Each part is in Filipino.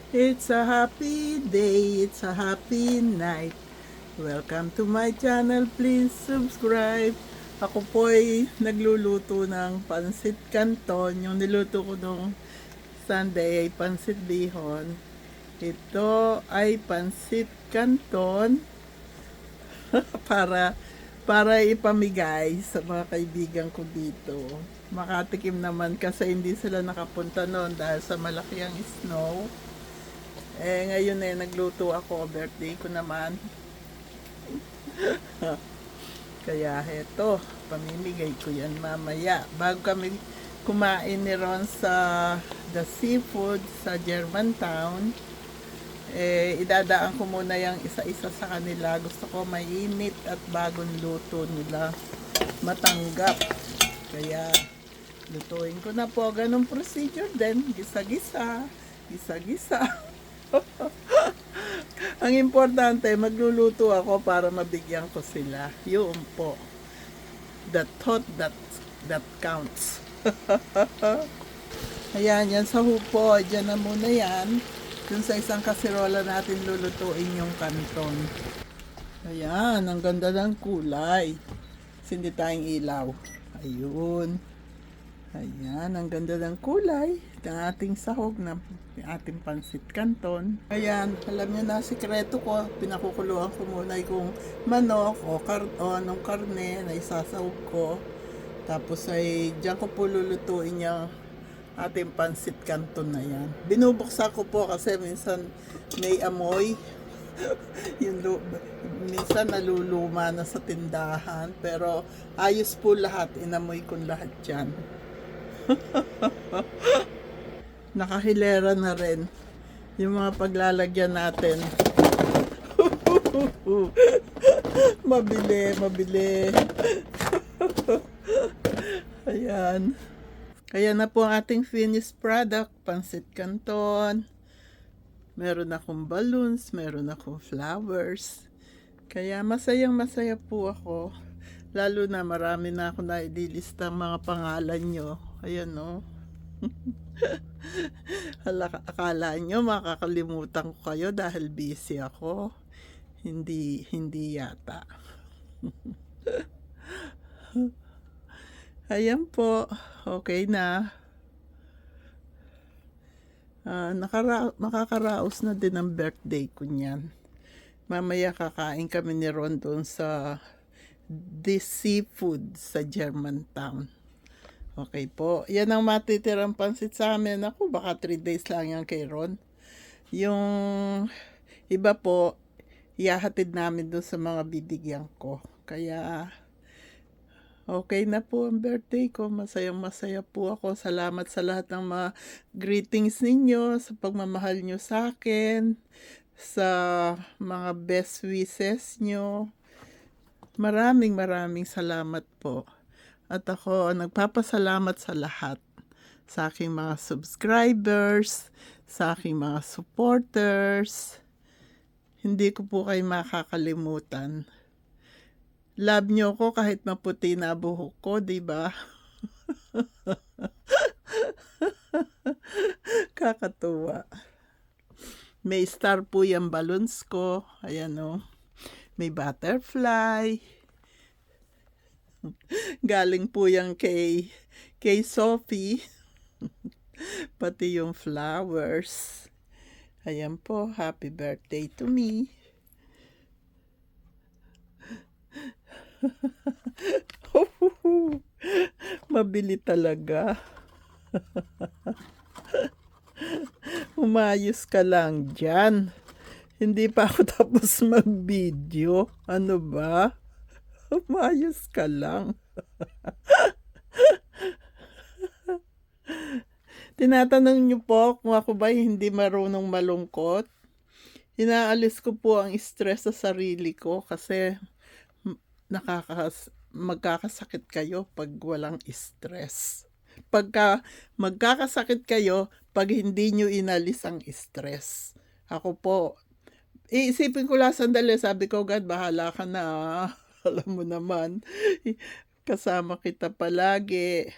It's a happy day, it's a happy night. Welcome to my channel, please subscribe. Ako po ay nagluluto ng pansit canton. Yung niluto ko nung Sunday ay pansit bihon. Ito ay pansit canton para para ipamigay sa mga kaibigan ko dito. Makatikim naman kasi hindi sila nakapunta noon dahil sa malaki ang snow. Ngayon nagluto ako, birthday ko naman. Kaya heto, pamimigay ko yan mamaya. Bago kami kumain ni Ron sa The Seafood sa Germantown, idadaan ko muna yung isa-isa sa kanila. Gusto ko mainit at bagong luto nila matanggap. Kaya lutuin ko na po. Ganong procedure din. Gisa-gisa. Gisa-gisa. Ang importante, magluluto ako para mabigyan ko sila. Yun po. The thought that counts. Ayan, yan sa hupo. Diyan na muna yan. Dun sa isang kasirola natin lulutuin yung kanton. Ayan, ang ganda ng kulay. Hindi tayong ilaw. Ayun. Ayan, ang ganda ng kulay ng ating sahog na ating pansit canton. Ayan, alam niyo na, sikreto ko, pinakukuluan ko muna yung manok o anong karne na isasahog ko. Tapos ay diyan ko po lulutuin yung ating pansit canton na yan. Binubuksan ko po kasi minsan may amoy. Minsan naluluma na sa tindahan, pero ayos po lahat, inamoy ko lahat yan. Nakahilera na rin yung mga paglalagyan natin. Mabili. Ayan. Kaya na po ang ating finished product, pansit canton. Meron akong balloons, meron akong flowers. Kaya masaya po ako. Lalo na marami na ako naililista mga pangalan nyo. Ayan no. Akala nyo makakalimutan ko kayo dahil busy ako. Hindi yata. Ayan po. Okay na. Makakaraos na din ang birthday ko niyan. Mamaya kakain kami ni Ron doon sa The Seafood sa Germantown. Okay po. Yan ang matitirang pansit sa amin. Ako, baka 3 days lang yan kay Ron. Yung iba po, ihahatid namin doon sa mga bibigyan ko. Kaya, okay na po ang birthday ko. Masaya po ako. Salamat sa lahat ng mga greetings ninyo, sa pagmamahal nyo sa akin, sa mga best wishes nyo. Maraming salamat po. At ako nagpapasalamat sa lahat. Sa aking mga subscribers, sa aking mga supporters. Hindi ko po kayo makakalimutan. Love nyo ko kahit maputi na buhok ko, di ba? Kakatuwa. May star po yung balloons ko. Ayan o. May butterfly. Galing po yan kay Sophie. Pati yung flowers. Ayan po, happy birthday to me. Mabili talaga. Umayos ka lang dyan. Hindi pa ako tapos mag-video. Ano ba? Umayos ka lang. Tinatanong niyo po kung ako ba hindi marunong malungkot. Inaalis ko po ang stress sa sarili ko kasi magkakasakit kayo pag walang stress. Pagka magkakasakit kayo pag hindi nyo inalis ang stress. Ako po, iisipin ko lang sandali, sabi ko, God, bahala ka na. Alam mo naman, kasama kita palagi.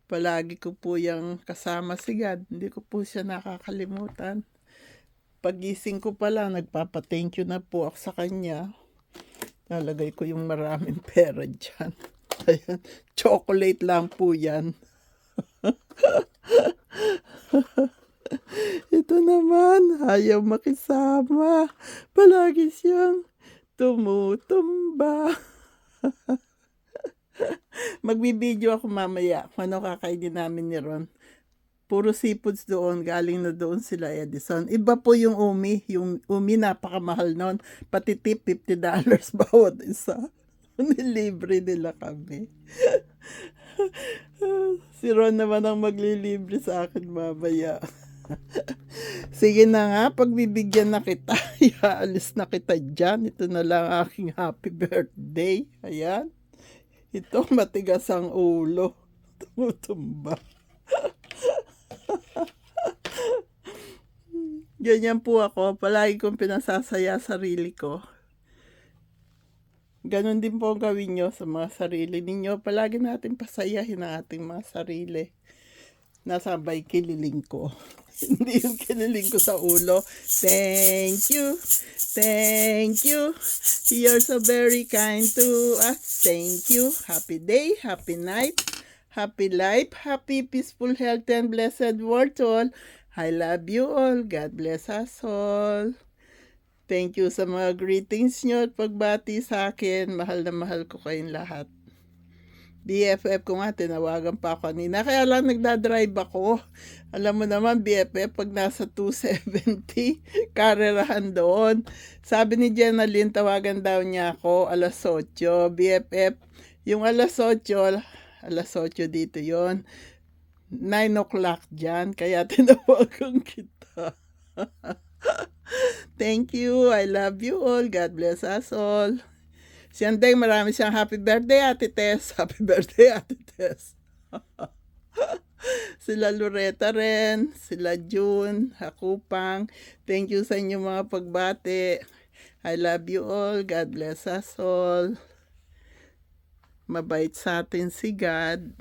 Palagi ko po yung kasama si God. Hindi ko po siya nakakalimutan. Pagising ko pala, nagpapa-thank you na po ako sa kanya. Nalagay ko yung maraming pera dyan. Ayan, chocolate lang po yan. Ito naman, ayaw makisama. Palagi siyang tumutumba. Magbibideo ako mamaya kung ano kakainin namin ni Ron. Puro seafoods doon, galing na doon sila Edison. Iba po yung umi. Yung umi napakamahal noon. Pati tip, $50 bawat isa. Nilibre nila kami. Si Ron naman ang maglilibre sa akin mamaya. Sige na nga, pagbibigyan na kita. Iaalis na kita dyan. Ito na lang aking happy birthday. Ayan. Ito matigas ang ulo. Tumutumba. Ganyan po ako. Palagi kong pinasasaya sarili ko. Ganon din po ang gawin nyo sa mga sarili ninyo. Palagi natin pasayahin ang ating mga sarili. Nasabay kililing ko. Hindi yung kililing ko sa ulo. Thank you. Thank you. You're so very kind to us. Thank you. Happy day. Happy night. Happy life. Happy, peaceful, healthy, and blessed world to all. I love you all. God bless us all. Thank you sa mga greetings nyo at pagbati sa akin. Mahal na mahal ko kayong lahat. BFF ko nga, tinawagan pa ako kanina. Kaya lang nagdadrive ako. Alam mo naman, BFF, pag nasa 270, karerahan doon. Sabi ni Jenaline, tawagan daw niya ako, alas 8. BFF, yung alas 8 dito yon 9 o'clock dyan, kaya tinawagan kita. Thank you, I love you all, God bless us all. Si Andeng, marami siyang happy birthday, Ate Tess. Happy birthday, Ate Tess. Sila Loretta rin, sila June, Hakupang. Thank you sa inyong mga pagbati. I love you all, God bless us all. Mabait sa atin si God.